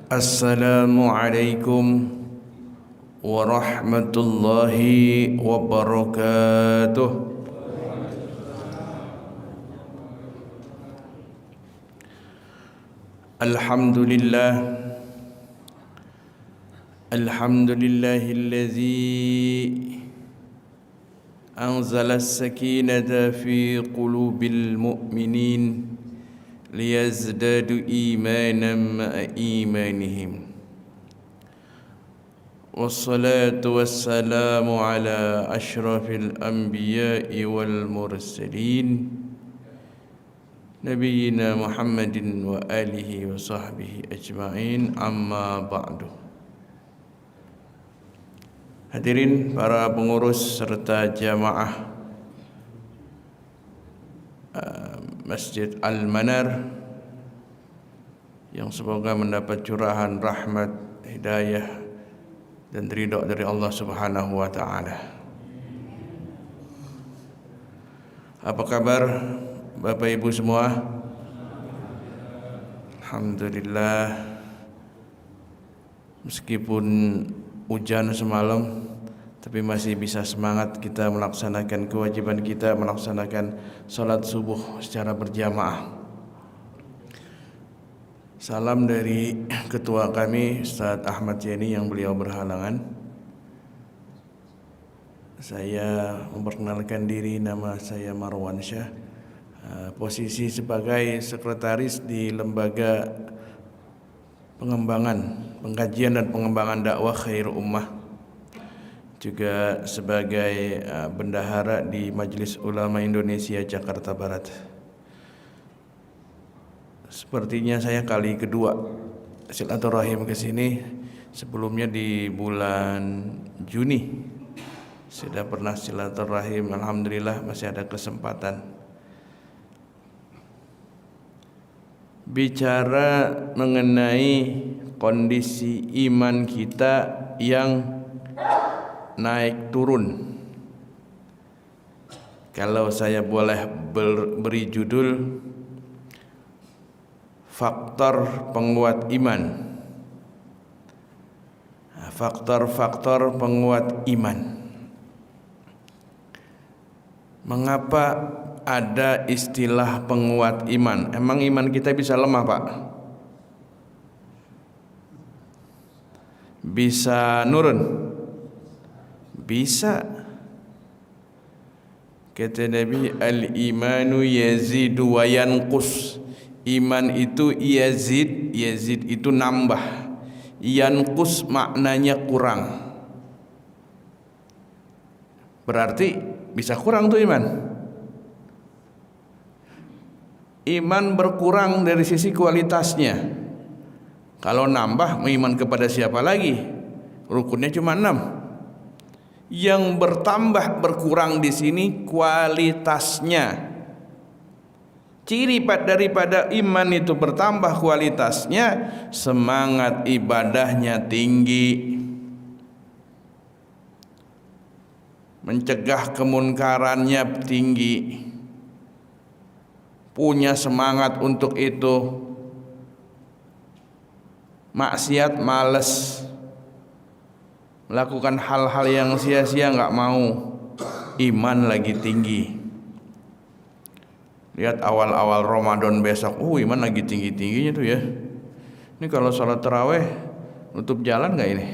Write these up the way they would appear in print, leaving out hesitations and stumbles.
Assalamualaikum warahmatullahi wabarakatuh. Alhamdulillah, alhamdulillahilladzi anzala as-sakinata fi qulubil mu'minin liyazdadu imanan ma'a imanihim. Wassalatu wassalamu ala ashrafil anbiya'i wal mursalin Nabiyyina Muhammadin wa alihi wa sahbihi ajma'in, amma ba'du. Hadirin para pengurus serta jamaah Masjid Al-Manar yang semoga mendapat curahan rahmat, hidayah dan ridha dari Allah Subhanahu wa taala. Apa kabar Bapak Ibu semua? Alhamdulillah, meskipun hujan semalam tapi masih bisa semangat kita melaksanakan kewajiban kita, melaksanakan salat subuh secara berjamaah. Salam dari ketua kami Ustaz Ahmad Yani yang beliau berhalangan. Saya memperkenalkan diri, nama saya Marwan Syah, posisi sebagai sekretaris di Lembaga Pengkajian dan Pengembangan Dakwah Khairul Ummah, juga sebagai bendahara di Majelis Ulama Indonesia Jakarta Barat. Sepertinya saya kali kedua silaturahim ke sini. Sebelumnya di bulan Juni sudah pernah silaturahim. Alhamdulillah masih ada kesempatan. Bicara mengenai kondisi iman kita yang naik turun, kalau saya boleh beri judul faktor penguat iman. Faktor-faktor penguat iman. Mengapa ada istilah penguat iman? Emang iman kita bisa lemah, Pak? Bisa nurun? Bisa. Kata Nabi, al-imanu yazidu wa yanqus. Iman itu yazid, yazid itu nambah. Yanqus maknanya kurang. Berarti bisa kurang tuh iman. Iman berkurang dari sisi kualitasnya. Kalau nambah, iman kepada siapa lagi? Rukunnya cuma 6. Yang bertambah berkurang di sini kualitasnya. Ciri daripada iman itu bertambah kualitasnya, semangat ibadahnya tinggi, mencegah kemunkarannya tinggi, punya semangat untuk itu, maksiat males, melakukan hal-hal yang sia-sia nggak mau, iman lagi tinggi. Lihat awal-awal Ramadan besok, iman lagi tinggi-tingginya tuh ya. Ini kalau sholat taraweh nutup jalan nggak ini?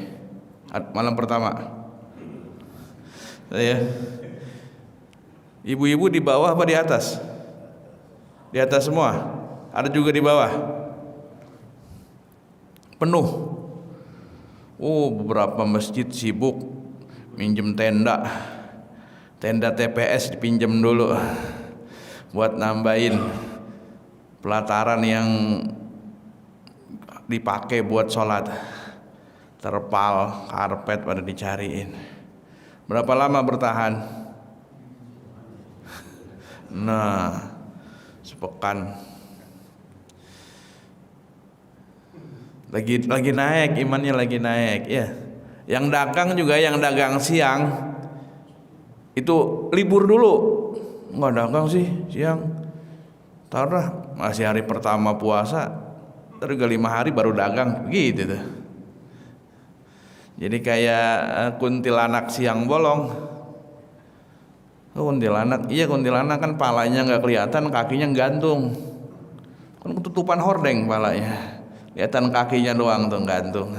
Malam pertama. Ya. Ibu-ibu di bawah apa di atas? Di atas semua. Ada juga di bawah. Penuh. Beberapa masjid sibuk minjem tenda. Tenda TPS dipinjem dulu buat nambahin pelataran yang dipakai buat sholat. Terpal, karpet pada dicariin. Berapa lama bertahan? Nah, sepekan. Lagi naik, imannya lagi naik ya. Yang dagang juga, yang dagang siang itu libur dulu. Nggak dagang sih siang. Taruh masih hari pertama puasa, terus 5 hari baru dagang gitu tuh. Jadi kayak kuntilanak siang bolong. Kuntilanak, iya kuntilanak kan palanya nggak kelihatan, kakinya gantung. Kan ketutupan hordeng palanya, kelihatan kakinya doang tuh gantung.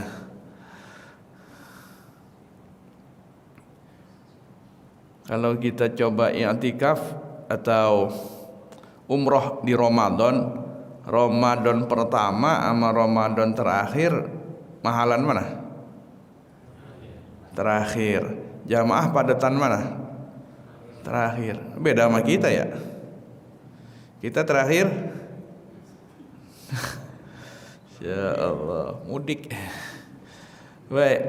Kalau kita coba i'tikaf atau umroh di Ramadan, Ramadan pertama sama Ramadan terakhir, mahalan mana? Terakhir. Jamaah padatan mana? Terakhir. Beda sama kita ya. Kita terakhir. Ya Allah, mudik. Baik.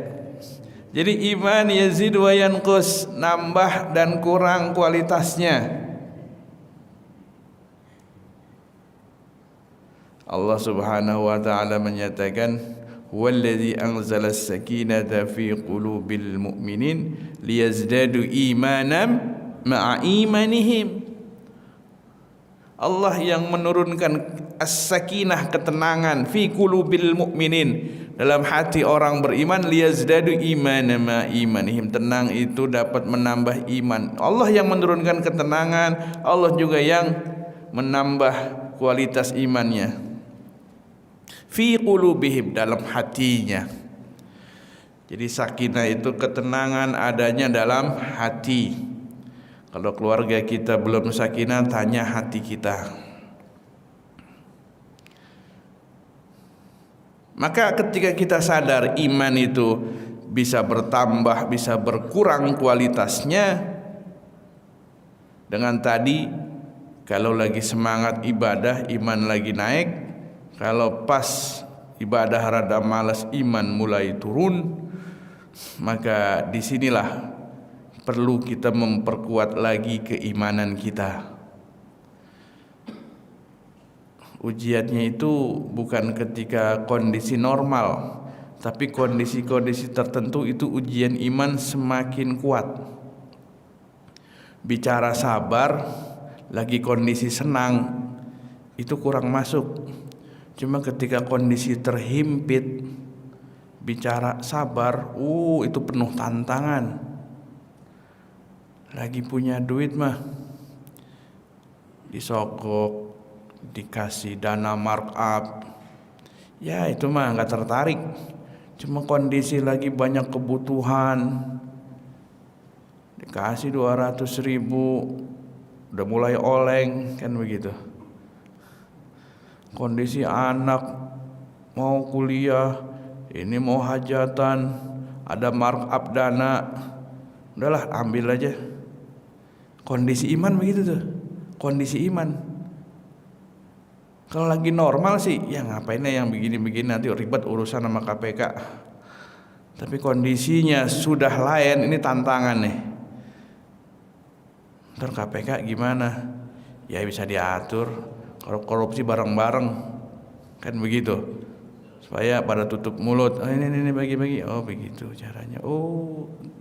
Jadi iman yazid wa yanqus, nambah dan kurang kualitasnya. Allah Subhanahu wa taala menyatakan, "Wallazi anzala as-sakinata fi qulubil mu'minin liyazdadu imanan ma'a imanihim." Allah yang menurunkan as-sakinah, ketenangan, fi qulubil mu'minin, dalam hati orang beriman, liyazdadu imanan ma'a imanihim, tenang itu dapat menambah iman. Allah yang menurunkan ketenangan, Allah juga yang menambah kualitas imannya. Fi qulubihim, dalam hatinya. Jadi sakinah itu ketenangan adanya dalam hati. Kalau keluarga kita belum sakinah, tanya hati kita. Maka ketika kita sadar iman itu bisa bertambah, bisa berkurang kualitasnya, dengan tadi kalau lagi semangat ibadah, iman lagi naik. Kalau pas ibadah rada malas, iman mulai turun. Maka disinilah perlu kita memperkuat lagi keimanan kita. Ujiannya itu bukan ketika kondisi normal, tapi kondisi-kondisi tertentu itu ujian iman semakin kuat. Bicara sabar, lagi kondisi senang, itu kurang masuk. Cuma ketika kondisi terhimpit, bicara sabar, itu penuh tantangan. Lagi punya duit mah disogok, dikasih dana markup, ya itu mah nggak tertarik. Cuma kondisi lagi banyak kebutuhan, dikasih 200.000, udah mulai oleng, kan begitu. Kondisi anak mau kuliah, ini mau hajatan, ada markup dana, udahlah ambil aja. Kondisi iman begitu tuh, kondisi iman. Kalau lagi normal sih, ya ngapainnya yang begini-begini, nanti ribet urusan sama KPK. Tapi kondisinya sudah lain, ini tantangan nih. Ntar KPK gimana? Ya bisa diatur, kalau korupsi bareng-bareng, kan begitu. Supaya pada tutup mulut, ini bagi-bagi, begitu caranya.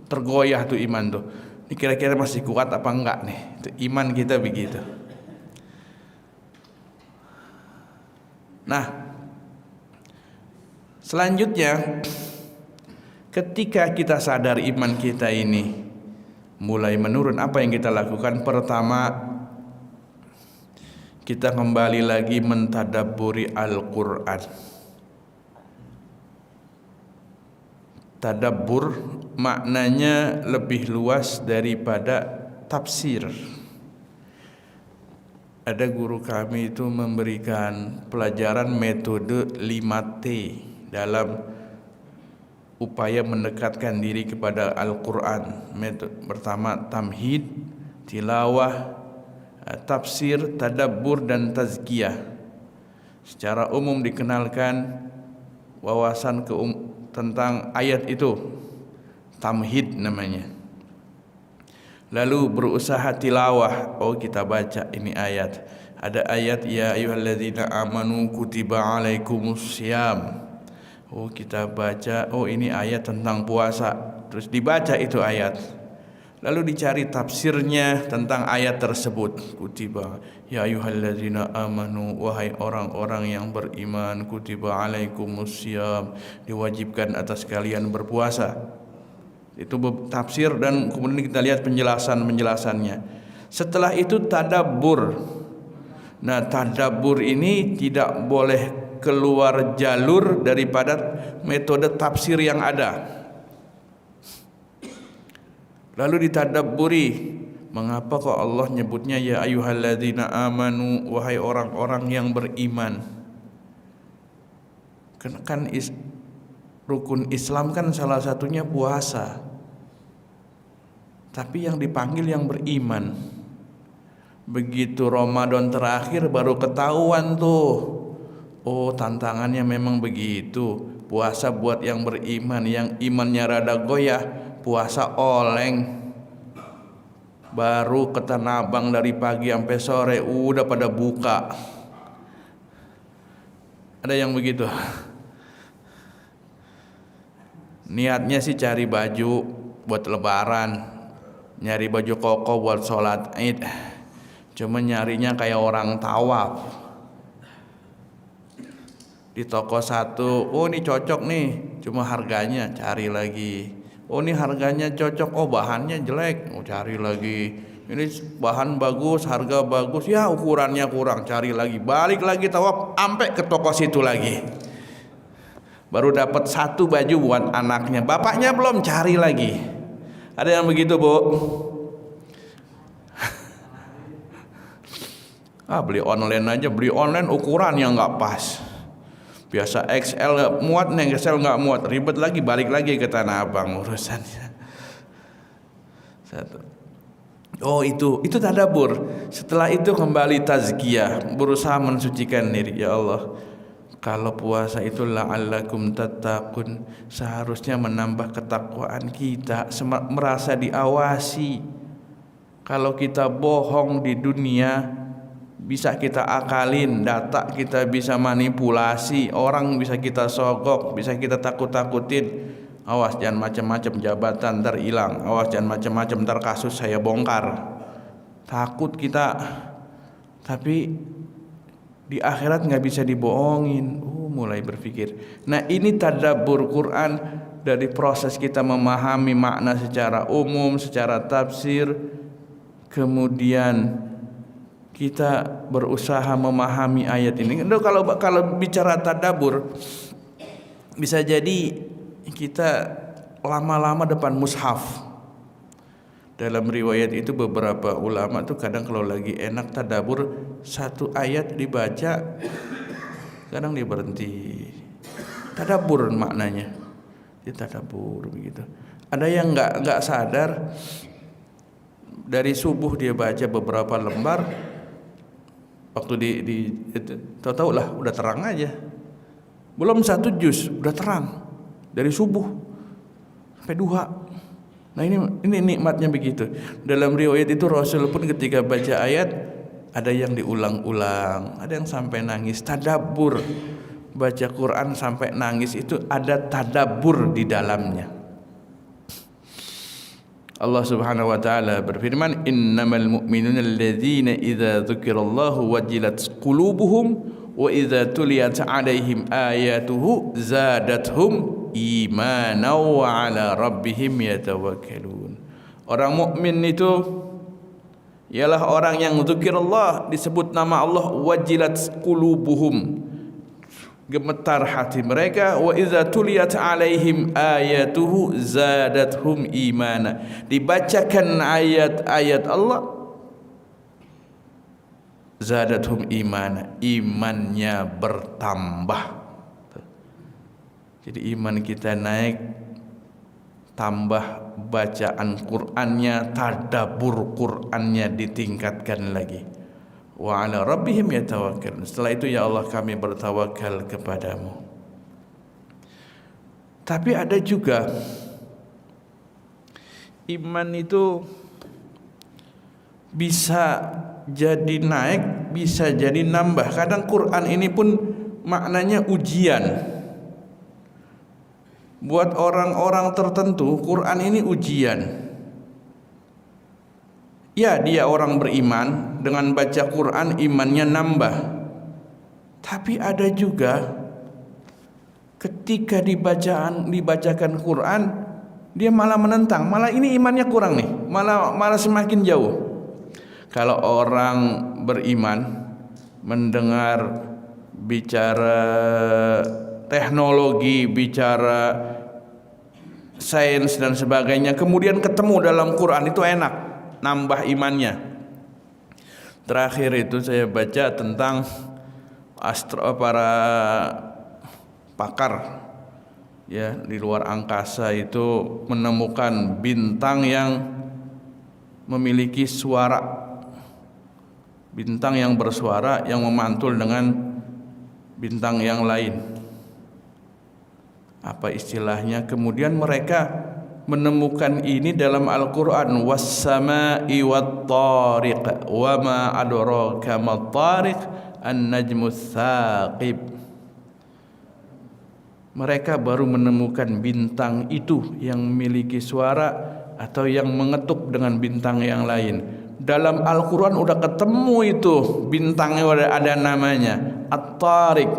Tergoyah tuh iman tuh. Ini kira-kira masih kuat apa enggak nih? Itu iman kita begitu. Nah, selanjutnya ketika kita sadar iman kita ini mulai menurun, apa yang kita lakukan? Pertama, kita kembali lagi mentadabburi Al-Quran. Tadabbur maknanya lebih luas daripada tafsir. Ada guru kami itu memberikan pelajaran metode 5T dalam upaya mendekatkan diri kepada Al-Quran. Metode pertama tamhid, tilawah, tafsir, tadabbur, dan tazkiyah. Secara umum dikenalkan wawasan tentang ayat itu, tamhid namanya. Lalu berusaha tilawah, kita baca ini ayat. Ada ayat ya ayyuhalladzina amanu kutiba alaikumussyam. Kita baca, ini ayat tentang puasa. Terus dibaca itu ayat. Lalu dicari tafsirnya tentang ayat tersebut. Kutiba ya ayyuhalladzina amanu, wahai orang-orang yang beriman, kutiba alaikumusiyam, diwajibkan atas kalian berpuasa. Itu tafsir dan kemudian kita lihat penjelasannya. Setelah itu tadabbur. Nah, tadabbur ini tidak boleh keluar jalur daripada metode tafsir yang ada. Lalu ditadabburi, mengapa kok Allah nyebutnya ya ayyuhalladzina amanu, wahai orang-orang yang beriman. Kan rukun Islam kan salah satunya puasa. Tapi yang dipanggil yang beriman. Begitu Ramadan terakhir baru ketahuan tuh. Oh, tantangannya memang begitu. Puasa buat yang beriman, yang imannya rada goyah, puasa oleng. Baru ke Tanah Abang dari pagi sampai sore udah pada buka. Ada yang begitu. Niatnya sih cari baju buat lebaran, nyari baju koko buat sholat Id. Cuma nyarinya kayak orang tawaf. Di toko satu, oh ini cocok nih, cuma harganya cari lagi. Oh ini harganya cocok, oh bahannya jelek, oh cari lagi. Ini bahan bagus, harga bagus, ya ukurannya kurang, cari lagi. Balik lagi tawaf, sampai ke toko situ lagi. Baru dapat satu baju buat anaknya, bapaknya belum, cari lagi. Ada yang begitu, Bu? Beli online aja, beli online ukuran yang nggak pas. Biasa XL nggak muat, nih XL nggak muat, ribet lagi, balik lagi ke Tanah Abang urusannya. Satu. Oh itu tadabbur. Setelah itu kembali tazkiyah, berusaha mensucikan diri. Ya Allah, kalau puasa itu la'allakum tattaqun, seharusnya menambah ketakwaan kita, merasa diawasi. Kalau kita bohong di dunia, bisa kita akalin, data kita bisa manipulasi, orang bisa kita sogok, bisa kita takut-takutin. Awas jangan macam-macam, jabatan ntar hilang. Awas jangan macam-macam, ntar kasus saya bongkar. Takut kita. Tapi di akhirat nggak bisa dibohongin. Mulai berpikir. Nah ini tadabbur Quran, dari proses kita memahami makna secara umum, secara tafsir, kemudian kita berusaha memahami ayat ini. Kalau bicara tadabbur, bisa jadi kita lama-lama depan mushaf. Dalam riwayat itu beberapa ulama tuh kadang kalau lagi enak tadabbur, satu ayat dibaca, kadang dia berhenti. Tadabbur maknanya, dia tadabbur begitu. Ada yang nggak sadar, dari subuh dia baca beberapa lembar, waktu tahu lah udah terang aja, belum satu juz udah terang dari subuh sampai duha. Nah ini nikmatnya begitu. Dalam riwayat itu Rasul pun ketika baca ayat, ada yang diulang-ulang, ada yang sampai nangis. Tadabbur, baca Quran sampai nangis itu ada tadabbur di dalamnya. Allah Subhanahu wa taala berfirman, innamal mu'minuna alladzina idza dzukirallahu wajilat qulubuhum wa idza tuliyat 'alaihim ayatuhu zadatuhum imanan wa 'ala rabbihim yatawakkalun. Orang mukmin itu ialah orang yang dzikirullah, disebut nama Allah, wajilat qulubuhum, gemetar hati mereka, wa idza tuliyat 'alaihim ayatuhu zadatuhum imana, dibacakan ayat-ayat Allah, zadatuhum imana, imannya bertambah. Jadi iman kita naik, tambah bacaan Qur'annya, tadabbur Qur'annya ditingkatkan lagi. Wa 'ala rabbihim yatawakkalun. Setelah itu ya Allah kami bertawakal kepadamu. Tapi ada juga iman itu bisa jadi naik, bisa jadi nambah. Kadang Quran ini pun maknanya ujian. Buat orang-orang tertentu Quran ini ujian. Ya, dia orang beriman, dengan baca Quran imannya nambah. Tapi ada juga ketika dibacakan Quran dia malah menentang, malah ini imannya kurang nih, malah semakin jauh. Kalau orang beriman mendengar bicara teknologi, bicara sains dan sebagainya, kemudian ketemu dalam Quran, itu enak, nambah imannya. Terakhir itu saya baca tentang para pakar ya di luar angkasa itu menemukan bintang yang memiliki suara, bintang yang bersuara yang memantul dengan bintang yang lain. Apa istilahnya? Kemudian mereka menemukan ini dalam Al-Quran. Was-sama'i wat-tariq wa ma adraka mat-tariq an-najmus tsaqib. Mereka baru menemukan bintang itu yang memiliki suara atau yang mengetuk dengan bintang yang lain. Dalam Al-Quran udah ketemu itu bintangnya, udah ada namanya At-Tariq.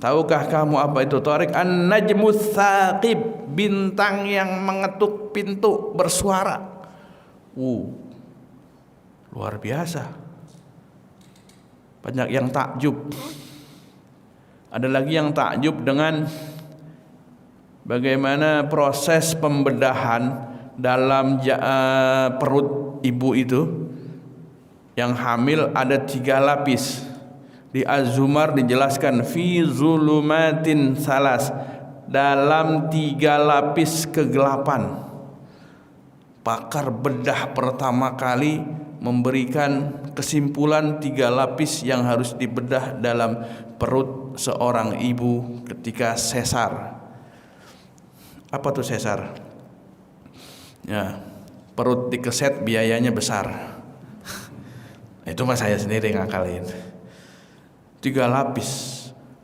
Tahukah kamu apa itu Tariq? An-najmus tsaqib, bintang yang mengetuk pintu bersuara. Luar biasa. Banyak yang takjub. Ada lagi yang takjub dengan bagaimana proses pembedahan dalam perut ibu itu yang hamil ada 3 lapis. Di Az-Zumar dijelaskan fi zulumatin salas, dalam 3 lapis kegelapan. Pakar bedah pertama kali memberikan kesimpulan 3 lapis yang harus dibedah dalam perut seorang ibu ketika sesar. Apa tuh sesar? Ya, perut dikeset biayanya besar. Itu mah saya sendiri ngakalin. 3 lapis.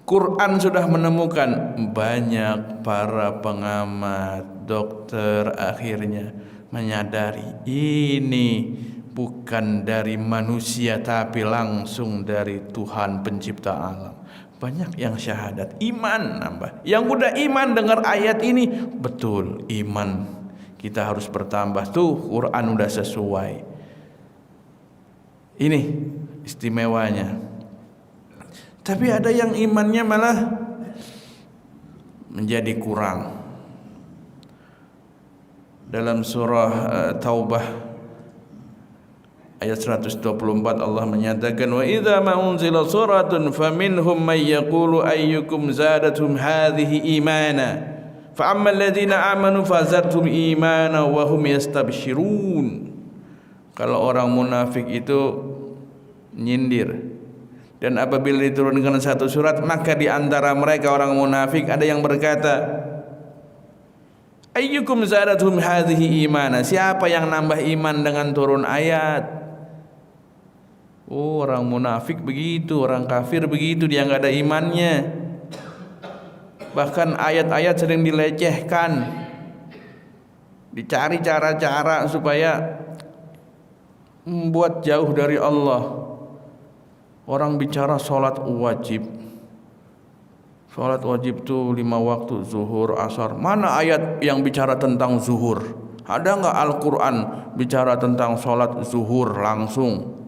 Quran sudah menemukan, banyak para pengamat, dokter akhirnya menyadari ini bukan dari manusia tapi langsung dari Tuhan pencipta alam. Banyak yang syahadat, iman nambah. Yang udah iman dengar ayat ini, betul iman kita harus bertambah. Tuh Quran udah sesuai. Ini istimewanya. Tapi ada yang imannya malah menjadi kurang. Dalam surah Taubah ayat 124 Allah menyatakan, wa idza ma unzila suratun faminhum may yaqulu ayyukum zadatum hadhihi imana fa ammal ladzina amanu fazadhum imana wa hum yastabshirun. Kalau orang munafik itu nyindir, dan apabila diturunkan satu surat, maka di antara mereka orang munafik ada yang berkata, ayyukum zadatum hadhihi imana, siapa yang nambah iman dengan turun ayat? Orang munafik begitu, orang kafir begitu, dia nggak ada imannya. Bahkan ayat-ayat sering dilecehkan, dicari cara-cara supaya membuat jauh dari Allah. Orang bicara sholat wajib. Sholat wajib itu 5 waktu, zuhur, asar. Mana ayat yang bicara tentang zuhur? Ada nggak Al-Quran bicara tentang sholat zuhur langsung?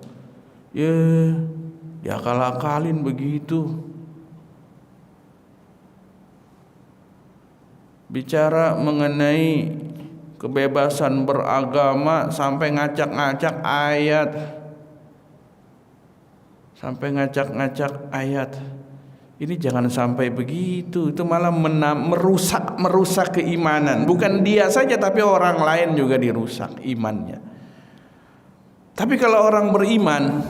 Ya akal-akalin begitu. Bicara mengenai kebebasan beragama sampai ngacak-ngacak ayat, sampai ngacak-ngacak ayat. Ini jangan sampai begitu. Itu malah merusak keimanan. Bukan dia saja tapi orang lain juga dirusak imannya. Tapi kalau orang beriman,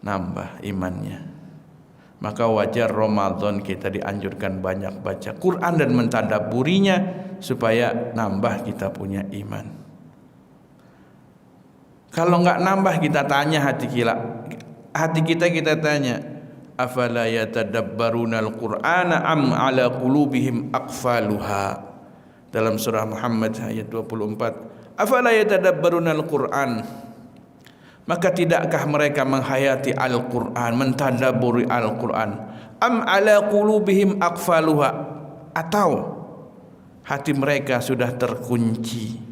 nambah imannya. Maka wajar Ramadan kita dianjurkan banyak baca Quran dan mentadabburinya supaya nambah kita punya iman. Kalau enggak nambah, kita tanya hati kita tanya, afala yatadabbaruna al-Qur'ana am ala qulubihim aqfaluha. Dalam surah Muhammad ayat 24, Afala yatadabbaruna al-Qur'an? Maka tidakkah mereka menghayati Al-Quran, mentadabburi Al-Quran? Am ala qulubihim aqfaluha? Atau hati mereka sudah terkunci?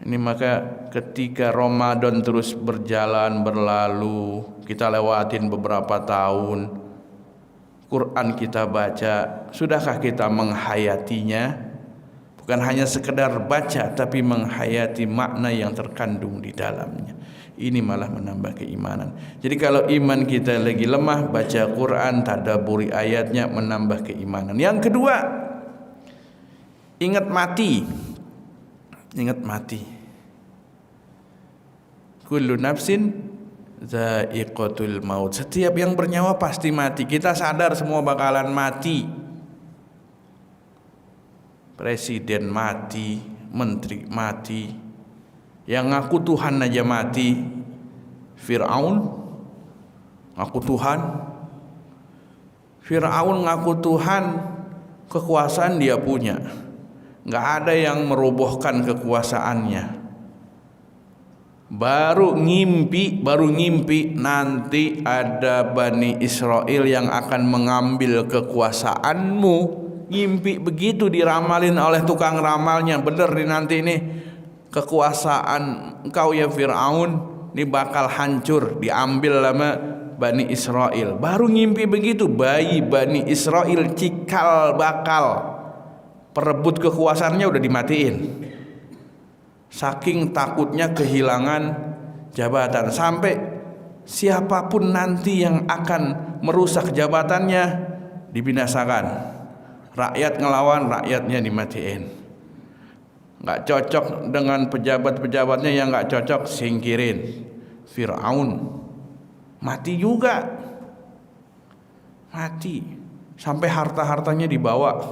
Ini maka ketika Ramadan terus berjalan berlalu, kita lewatin beberapa tahun, Quran kita baca, sudahkah kita menghayatinya? Bukan hanya sekedar baca, tapi menghayati makna yang terkandung di dalamnya. Ini malah menambah keimanan. Jadi kalau iman kita lagi lemah, baca Quran, tadabburi ayatnya, menambah keimanan. Yang kedua, ingat mati. Ingat mati. Kullu nafsin dha'iqatul maut. Setiap yang bernyawa pasti mati. Kita sadar semua bakalan mati. Presiden mati, menteri mati, yang ngaku Tuhan aja mati. Fir'aun ngaku Tuhan. Fir'aun ngaku Tuhan, kekuasaan dia punya, nggak ada yang merobohkan kekuasaannya. Baru ngimpi nanti ada Bani Israel yang akan mengambil kekuasaanmu. Ngimpi begitu diramalin oleh tukang ramalnya. Bener nih nanti ini kekuasaan engkau ya Fir'aun ini bakal hancur, diambil sama Bani Israel. Baru ngimpi begitu, bayi Bani Israel cikal bakal perebut kekuasaannya udah dimatiin. Saking takutnya kehilangan jabatan, sampai siapapun nanti yang akan merusak jabatannya dibinasakan. Rakyat ngelawan, rakyatnya dimatiin. Nggak cocok dengan pejabat-pejabatnya yang nggak cocok, singkirin. Fir'aun mati juga, mati sampai harta-hartanya dibawa.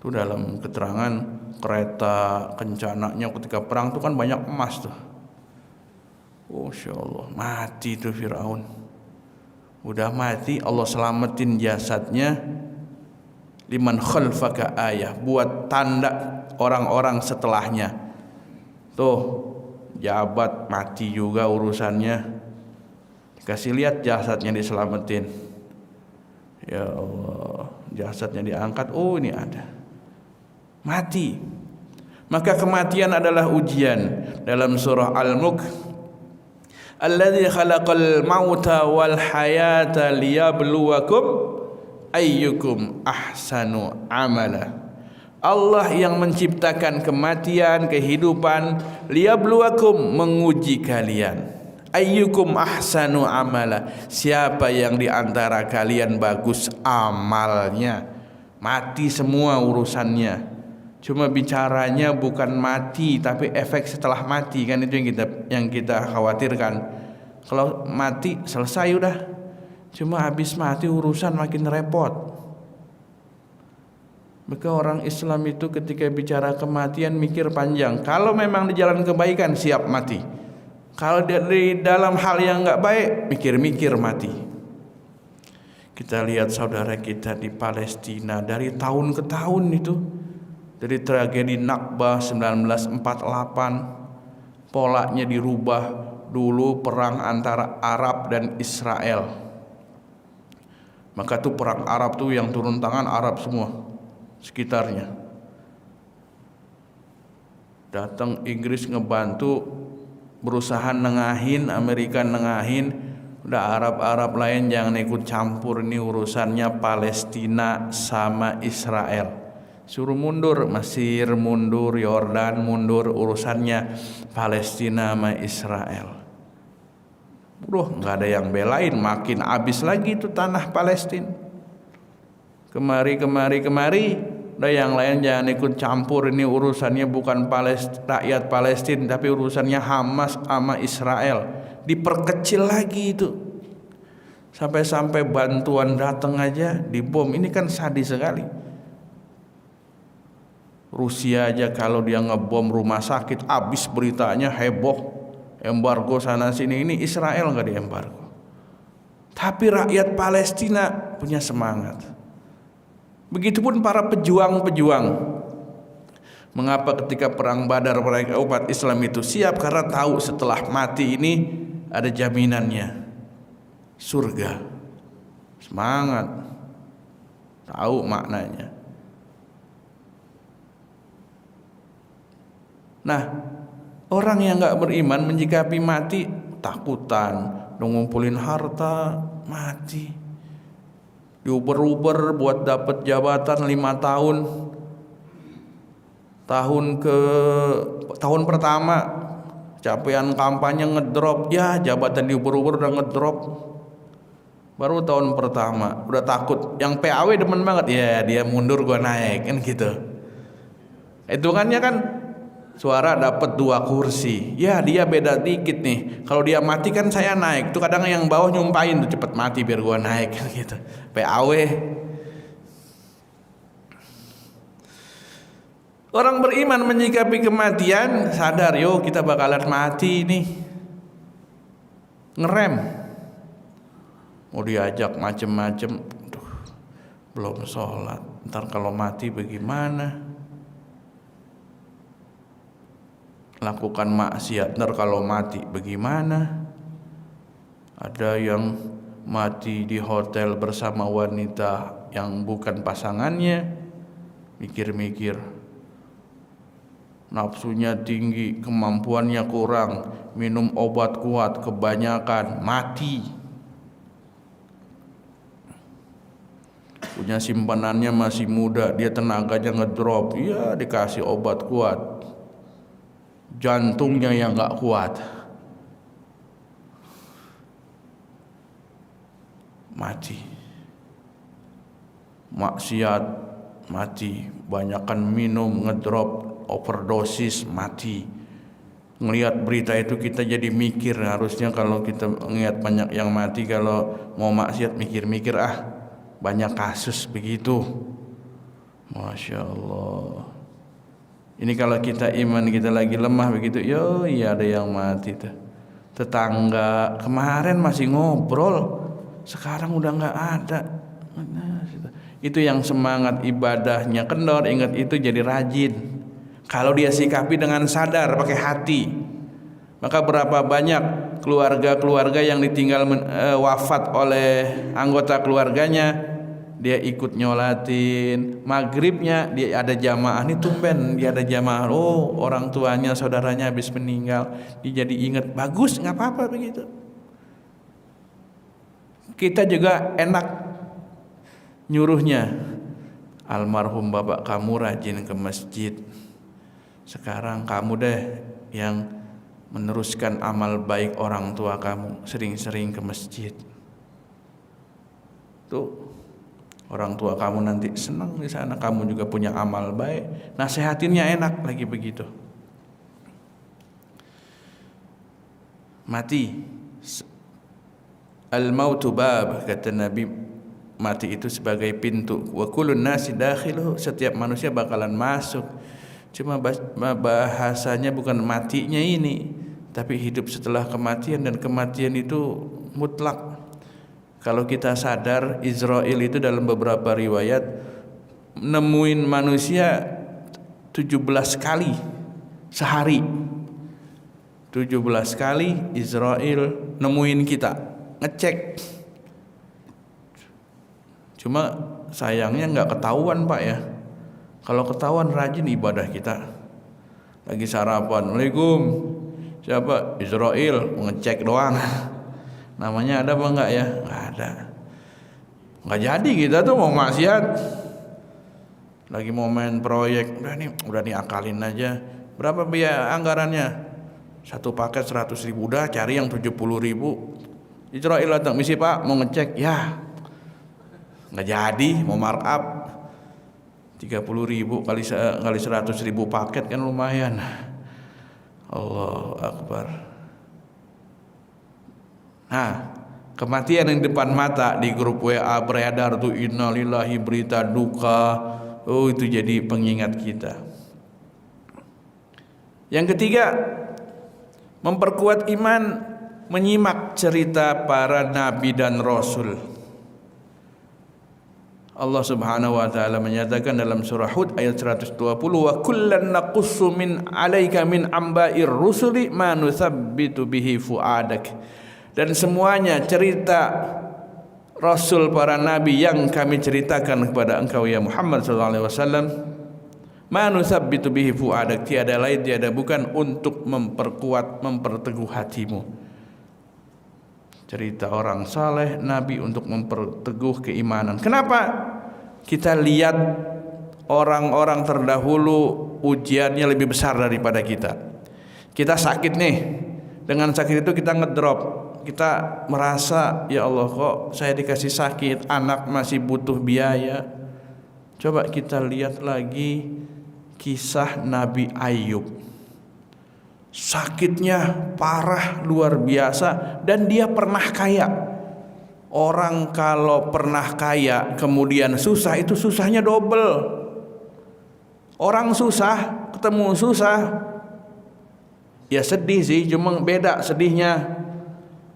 Itu dalam keterangan kereta kencananya ketika perang itu kan banyak emas tuh. Masya Allah, mati tuh Fir'aun. Udah mati, Allah selamatin jasadnya. Liman khalfaka ayah, buat tanda orang-orang setelahnya. Tuh, jabat mati juga urusannya, dikasih lihat jasadnya diselamatin. Ya Allah, jasadnya diangkat, oh ini ada. Mati. Maka kematian adalah ujian. Dalam surah Al-Mulk, alladzi khalaqal mauta wal hayata liyabluwakum ayyukum ahsanu amala. Allah yang menciptakan kematian, kehidupan, liyabluwakum, menguji kalian. Ayyukum ahsanu amala, siapa yang diantara kalian bagus amalnya. Mati semua urusannya. Cuma bicaranya bukan mati, tapi efek setelah mati, kan itu yang kita khawatirkan. Kalau mati selesai udah, cuma habis mati urusan makin repot. Maka orang Islam itu ketika bicara kematian mikir panjang. Kalau memang di jalan kebaikan siap mati. Kalau di dalam hal yang nggak baik mikir-mikir mati. Kita lihat saudara kita di Palestina dari tahun ke tahun itu. Dari tragedi Nakba 1948, polanya dirubah. Dulu perang antara Arab dan Israel. Maka tuh perang Arab tuh yang turun tangan Arab semua sekitarnya. Datang Inggris ngebantu, berusaha nengahin, Amerika nengahin. Udah Arab-Arab lain jangan ikut campur, ini urusannya Palestina sama Israel. Suruh mundur, Mesir mundur, Yordan mundur, urusannya Palestina sama Israel. Nggak ada yang belain, makin habis lagi itu tanah Palestina. Kemari, udah yang lain jangan ikut campur, ini urusannya bukan rakyat Palestina, tapi urusannya Hamas sama Israel. Diperkecil lagi itu. Sampai-sampai bantuan datang aja dibom. Ini kan sadis sekali. Rusia aja kalau dia ngebom rumah sakit habis beritanya, heboh, embargo sana sini. Ini Israel nggak diembargo, tapi rakyat Palestina punya semangat. Begitupun para pejuang-pejuang. Mengapa ketika perang Badar mereka umat Islam itu siap? Karena tahu setelah mati ini ada jaminannya surga. Semangat, tahu maknanya. Nah, orang yang nggak beriman menyikapi mati takutan, ngumpulin harta, mati, diuber-uber buat dapat jabatan 5 tahun. Tahun pertama capaian kampanye ngedrop, ya jabatan diuber-uber udah ngedrop. Baru tahun pertama udah takut. Yang PAW demen banget, ya dia mundur gua naik kan gitu. Hitungannya kan suara dapat 2 kursi. Ya dia beda dikit nih. Kalau dia mati kan saya naik. Tuh kadang yang bawah nyumpahin tuh cepet mati biar gua naik kan gitu. PAW. Orang beriman menyikapi kematian sadar, yo kita bakalan mati nih. Ngerem. Mau diajak macem-macem, belum sholat. Ntar kalau mati bagaimana? Lakukan maksiat, ntar kalau mati bagaimana? Ada yang mati di hotel bersama wanita yang bukan pasangannya, mikir-mikir, nafsunya tinggi, kemampuannya kurang, minum obat kuat kebanyakan, mati. Punya simpanannya masih muda, dia tenaganya ngedrop, ya dikasih obat kuat, jantungnya yang gak kuat, mati. Maksiat, mati. Banyakan minum, ngedrop, overdosis, mati. Ngelihat berita itu kita jadi mikir. Harusnya kalau kita ngelihat banyak yang mati, kalau mau maksiat mikir-mikir, banyak kasus begitu. Masya Allah. Ini kalau kita iman kita lagi lemah begitu, yo iya ada yang mati tuh. Tetangga kemarin masih ngobrol, sekarang udah nggak ada. Itu yang semangat ibadahnya kendor, ingat itu jadi rajin. Kalau dia sikapi dengan sadar pakai hati, maka berapa banyak keluarga-keluarga yang ditinggal wafat oleh anggota keluarganya, dia ikut nyolatin. Maghribnya dia ada jamaah, nih tumben dia ada jamaah. Oh orang tuanya saudaranya habis meninggal, dia jadi ingat. Bagus, nggak apa-apa begitu. Kita juga enak nyuruhnya, almarhum bapak kamu rajin ke masjid, sekarang kamu deh yang meneruskan amal baik orang tua kamu, sering-sering ke masjid. Tuh orang tua kamu nanti senang di sana, kamu juga punya amal baik, nasehatinnya enak lagi begitu. Mati, al-mautu bab, kata Nabi, mati itu sebagai pintu. Wa kullun nasi dakhiluhu, setiap manusia bakalan masuk. Cuma bahasanya bukan matinya ini, tapi hidup setelah kematian, dan kematian itu mutlak. Kalau kita sadar, Israel itu dalam beberapa riwayat nemuin manusia 17 kali sehari. 17 kali Israel nemuin kita, ngecek. Cuma sayangnya nggak ketahuan Pak ya. Kalau ketahuan rajin ibadah kita. Lagi sarapan, Assalamualaikum. Siapa? Israel, ngecek doang. Namanya ada apa enggak ya? Enggak ada. Enggak jadi kita tuh mau maksiat. Lagi mau main proyek, udah nih akalin aja. Berapa biaya anggarannya? Satu paket 100.000, udah cari yang 70.000. Israel datang, misi Pak, mau ngecek. Ya. Enggak jadi, mau markup 30.000 kali 100.000 paket kan lumayan. Allahu Akbar. Nah, kematian yang depan mata di grup WA beredar tuh, innalillahi, berita duka. Oh, itu jadi pengingat kita. Yang ketiga, memperkuat iman, menyimak cerita para nabi dan rasul. Allah Subhanahu wa taala menyatakan dalam surah Hud ayat 120, wa kullan naqussu min 'alaika min amba'ir rusuli ma nuthabbitu bihi fuadak. Dan semuanya cerita rasul para nabi yang kami ceritakan kepada engkau ya Muhammad sallallahu alaihi wasallam, ma nuthabbitu bihi fuadak, tiada lain tiada bukan untuk memperkuat memperteguh hatimu. Cerita orang saleh, nabi untuk memperteguh keimanan. Kenapa? Kita lihat orang-orang terdahulu ujiannya lebih besar daripada kita. Kita sakit nih, dengan sakit itu kita ngedrop. Kita merasa, ya Allah kok saya dikasih sakit, anak masih butuh biaya. Coba kita lihat lagi kisah Nabi Ayub. Sakitnya parah luar biasa dan dia pernah kaya. Orang kalau pernah kaya kemudian susah, itu susahnya double. Orang susah ketemu susah, ya sedih sih, cuma beda sedihnya.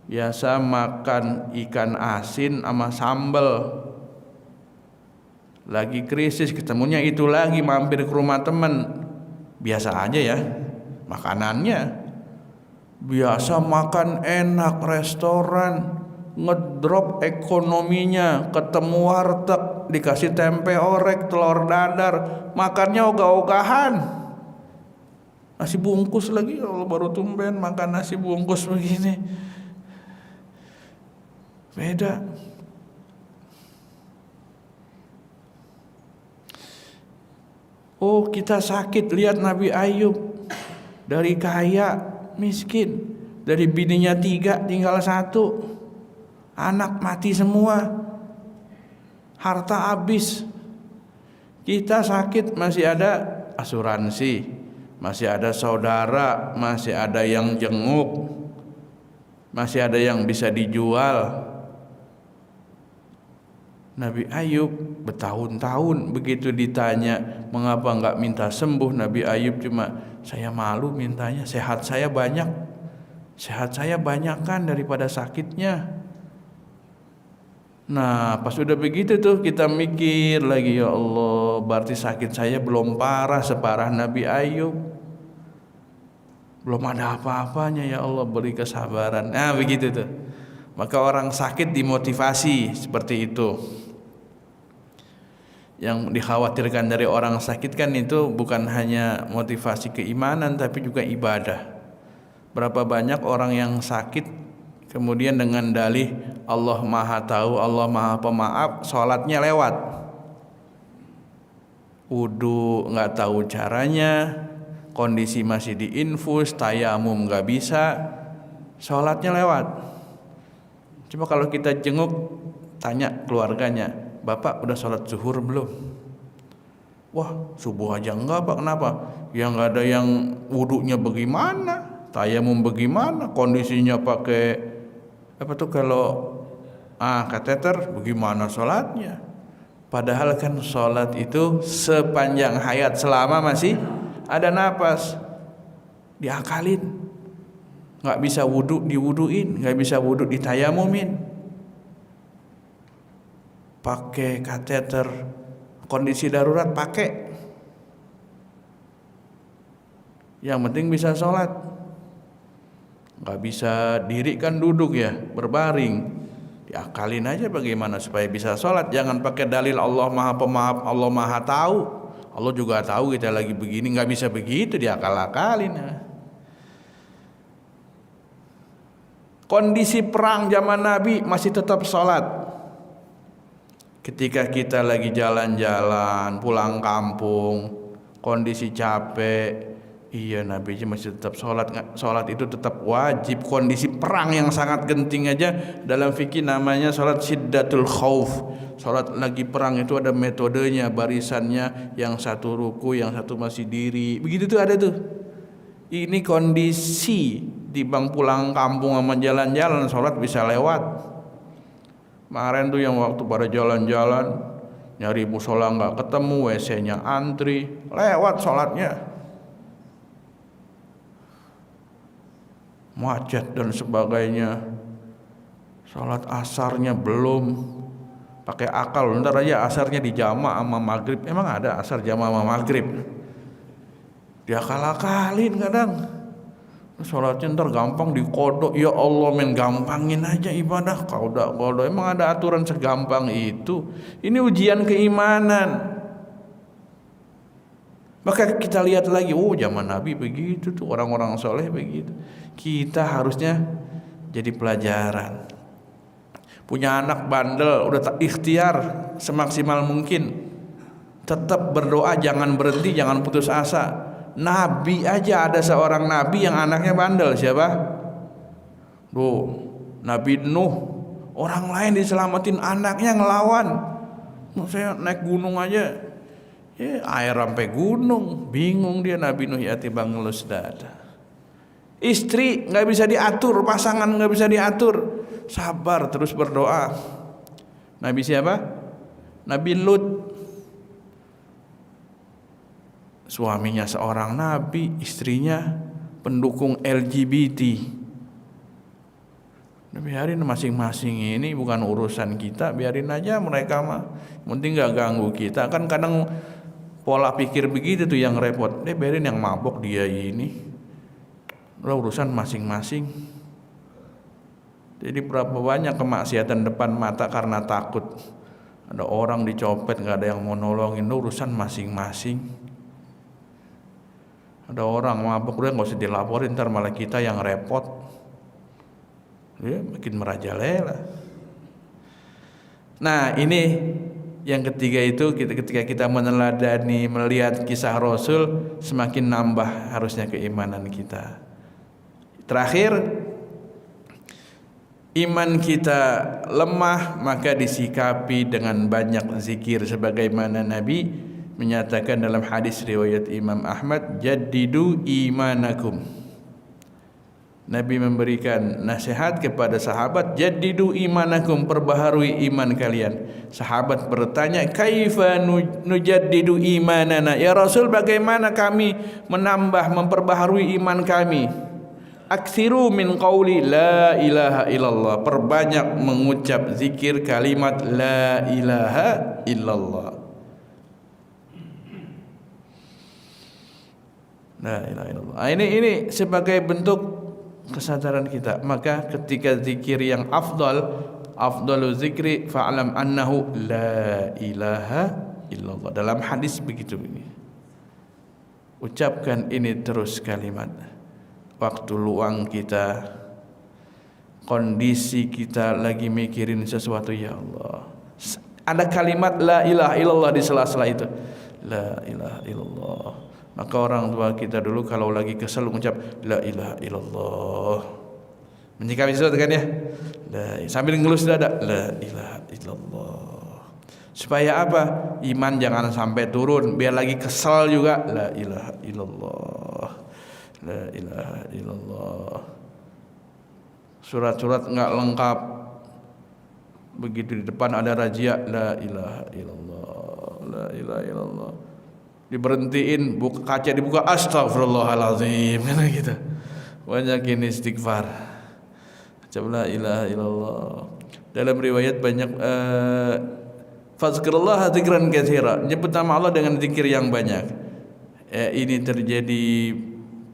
Biasa makan ikan asin sama sambal, lagi krisis ketemunya itu lagi, mampir ke rumah teman, biasa aja ya makanannya, biasa makan enak restoran, ngedrop ekonominya, ketemu warteg dikasih tempe orek, telur dadar, makannya ogah-ogahan, nasi bungkus lagi. Ya Allah, baru tumben makan nasi bungkus begini, beda. Oh, kita sakit, lihat Nabi Ayub, dari kaya miskin, dari bininya 3 tinggal 1, anak mati semua, harta habis. Kita sakit masih ada asuransi, masih ada saudara, masih ada yang jenguk, masih ada yang bisa dijual. Nabi Ayub bertahun-tahun begitu ditanya mengapa enggak minta sembuh, Nabi Ayub cuma, saya malu mintanya, sehat saya banyak kan daripada sakitnya. Nah pas udah begitu tuh kita mikir lagi, ya Allah berarti sakit saya belum parah separah Nabi Ayub, belum ada apa-apanya, ya Allah beri kesabaran. Nah begitu tuh, maka orang sakit dimotivasi seperti itu. Yang dikhawatirkan dari orang sakit kan itu bukan hanya motivasi keimanan tapi juga ibadah. Berapa banyak orang yang sakit kemudian dengan dalih Allah Maha Tahu, Allah Maha Pemaaf, sholatnya lewat. Wudu nggak tahu caranya, kondisi masih diinfus, tayamum nggak bisa, sholatnya lewat. Coba kalau kita jenguk, tanya keluarganya, Bapak udah sholat zuhur belum? Wah subuh aja enggak Pak, kenapa? Ya nggak ada yang wudunya bagaimana, tayamum bagaimana, kondisinya pakai apa tuh kalau kateter, bagaimana sholatnya? Padahal kan sholat itu sepanjang hayat, selama masih ada napas, diakalin. Nggak bisa wudu diwuduin, nggak bisa wudu ditayamumin. Pakai kateter, kondisi darurat pakai. Yang penting bisa sholat. Nggak bisa diri kan duduk ya, berbaring. Diakalin aja bagaimana supaya bisa sholat. Jangan pakai dalil Allah Maha Pemaaf, Allah Maha Tahu. Allah juga tahu kita lagi begini, nggak bisa begitu, diakal-akalin. Kondisi perang zaman Nabi masih tetap sholat. Ketika kita lagi jalan-jalan, pulang kampung, kondisi capek, iya Nabi masih tetap sholat. Sholat itu tetap wajib. Kondisi perang yang sangat genting aja, dalam fikih namanya sholat syiddatul khauf. Sholat lagi perang itu ada metodenya, barisannya, yang satu ruku, yang satu masih diri, begitu tuh ada tuh. Ini kondisi di bang pulang kampung sama jalan-jalan, sholat bisa lewat. Kemarin tuh yang waktu pada jalan-jalan nyari musola nggak ketemu, WC-nya antri, lewat sholatnya, macet dan sebagainya. Sholat asarnya belum, pakai akal. Ntar aja asarnya di jama sama maghrib. Emang ada asar jama sama maghrib? Dia akal-akalin kadang. Sholatnya ntar gampang dikodok. Ya Allah, men gampangin aja ibadah. Kodok. Emang ada aturan segampang itu? Ini ujian keimanan. Maka kita lihat lagi, oh zaman Nabi begitu tuh, orang-orang soleh begitu. Kita harusnya jadi pelajaran. Punya anak bandel, udah tak ikhtiar semaksimal mungkin. Tetap berdoa, jangan berhenti, jangan putus asa. Nabi aja ada seorang nabi yang anaknya bandel, siapa? Duh, Nabi Nuh. Orang lain diselamatin, anaknya ngelawan. Saya naik gunung aja, air sampai gunung, bingung dia. Nabi Nuh ya tiba ngelus dada. Istri nggak bisa diatur, pasangan nggak bisa diatur, sabar terus berdoa. Nabi siapa? Nabi Lut. Suaminya seorang nabi, istrinya pendukung LGBT. Biarin masing-masing, ini bukan urusan kita, biarin aja mereka mah, penting nggak ganggu kita. Kan kadang pola pikir begitu tuh yang repot. Biarin yang mabok dia ini, udah urusan masing-masing. Jadi berapa banyak kemaksiatan depan mata karena takut ada orang dicopet, nggak ada yang mau nolongin, urusan masing-masing. Ada orang mabok, udah nggak usah dilaporin, ntar malah kita yang repot. Dia makin merajalela. Nah ini yang ketiga itu, ketika kita meneladani, melihat kisah Rasul, semakin nambah harusnya keimanan kita. Terakhir, iman kita lemah maka disikapi dengan banyak zikir, sebagaimana Nabi menyatakan dalam hadis riwayat Imam Ahmad, jaddidu imanakum. Nabi memberikan nasihat kepada sahabat, jaddidu imanakum, perbaharui iman kalian. Sahabat bertanya, kaifa nujaddidu imanana? Ya Rasul, bagaimana kami menambah, memperbaharui iman kami? Aksiru min qauli la ilaha illallah, perbanyak mengucap zikir kalimat la ilaha illallah. La ilaha illallah. Ini sebagai bentuk kesadaran kita. Maka ketika zikir yang afdalu zikri fa'lam annahu la ilaha illallah. Dalam hadis begitu ini. Ucapkan ini terus kalimat. Waktu luang kita, kondisi kita lagi mikirin sesuatu, ya Allah, ada kalimat la ilaha illallah di sela-sela itu. La ilaha illallah. Maka orang tua kita dulu kalau lagi kesel mengucap la ilaha illallah, menyikapi sesuatu kan ya, sambil ngelus dada, la ilaha illallah. Supaya apa? Iman jangan sampai turun. Biar lagi kesel juga, la ilaha illallah, la ilaha illallah. Surat-surat enggak lengkap, begitu di depan ada razia, la ilaha illallah, la ilaha illallah. Diberhentiin, buka kaca dibuka, astagfirullahaladzim, kan gitu. Banyakin istighfar. Coba la ilaha illallah. Dalam riwayat banyak fazkurullah dzikran katsira, nyebut nama Allah dengan zikir yang banyak. Ini terjadi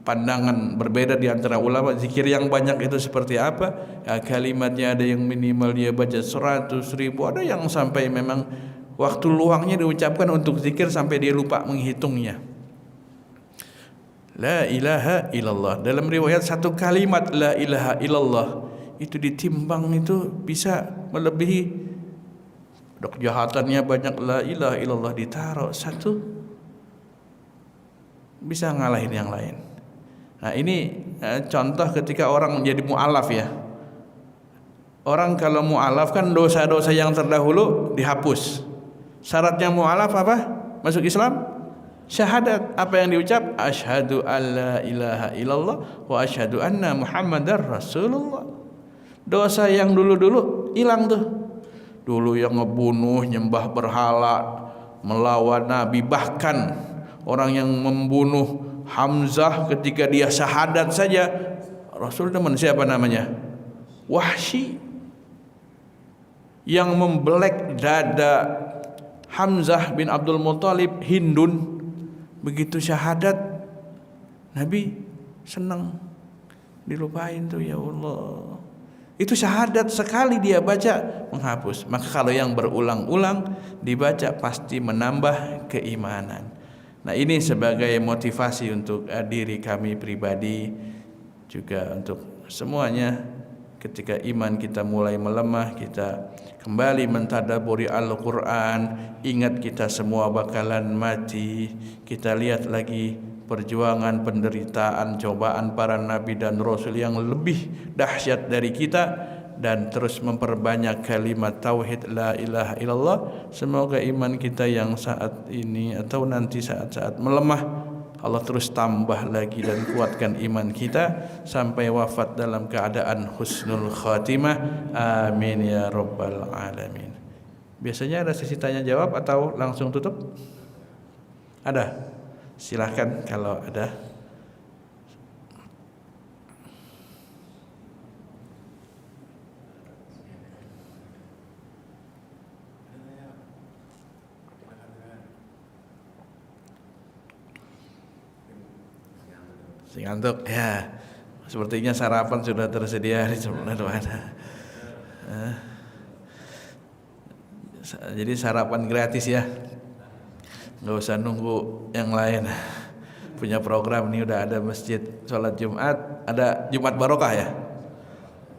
pandangan berbeda di antara ulama. Zikir yang banyak itu seperti apa? Kalimatnya ada yang minimal dia baca 100.000, ada yang sampai memang waktu luangnya diucapkan untuk zikir sampai dia lupa menghitungnya. La ilaha illallah. Dalam riwayat satu kalimat la ilaha illallah itu ditimbang itu bisa melebihi, dok jahatannya banyak, la ilaha illallah ditaruh satu bisa ngalahin yang lain. Nah ini contoh ketika orang menjadi mu'alaf ya. Orang kalau mu'alaf kan dosa-dosa yang terdahulu dihapus. Syaratnya mu'alaf apa? Masuk Islam? Syahadat. Apa yang diucap? Asyhadu alla ilaha illallah wa asyhadu anna Muhammadar Rasulullah. Dosa yang dulu-dulu hilang tuh. Dulu yang ngebunuh, nyembah berhala, melawan Nabi, bahkan orang yang membunuh Hamzah ketika dia syahadat saja, Rasul teman siapa namanya? Wahsy. yang membelek dada Hamzah bin Abdul Muthalib, Hindun, begitu syahadat Nabi senang, dilupain tuh, ya Allah. Itu syahadat sekali dia baca menghapus. Maka kalau yang berulang-ulang dibaca pasti menambah keimanan. Nah, ini sebagai motivasi untuk diri kami pribadi, juga untuk semuanya. Ketika iman kita mulai melemah, kita kembali mentadabburi Al-Quran, ingat kita semua bakalan mati. Kita lihat lagi perjuangan, penderitaan, cobaan para nabi dan rasul yang lebih dahsyat dari kita, dan terus memperbanyak kalimat tauhid la ilaha illallah. Semoga iman kita yang saat ini atau nanti saat-saat melemah, Allah terus tambah lagi dan kuatkan iman kita sampai wafat dalam keadaan husnul khatimah. Amin ya rabbal alamin. Biasanya ada sesi tanya jawab atau langsung tutup? Ada? Silahkan kalau ada. Si ngantuk ya, sepertinya sarapan sudah tersedia di sebelah mana. Jadi sarapan gratis ya, nggak usah nunggu yang lain. Punya program nih, udah ada masjid sholat Jumat, ada Jumat Barokah ya,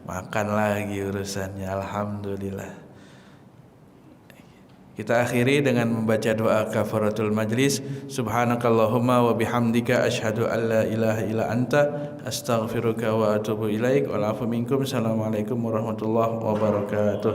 makan lagi urusannya. Alhamdulillah. Kita akhiri dengan membaca doa kafaratul majlis. Subhanakallahumma wa bihamdika asyhadu an la ilaha illa anta astaghfiruka wa atubu ilaik. Wal afu minkum. Assalamualaikum warahmatullahi wabarakatuh.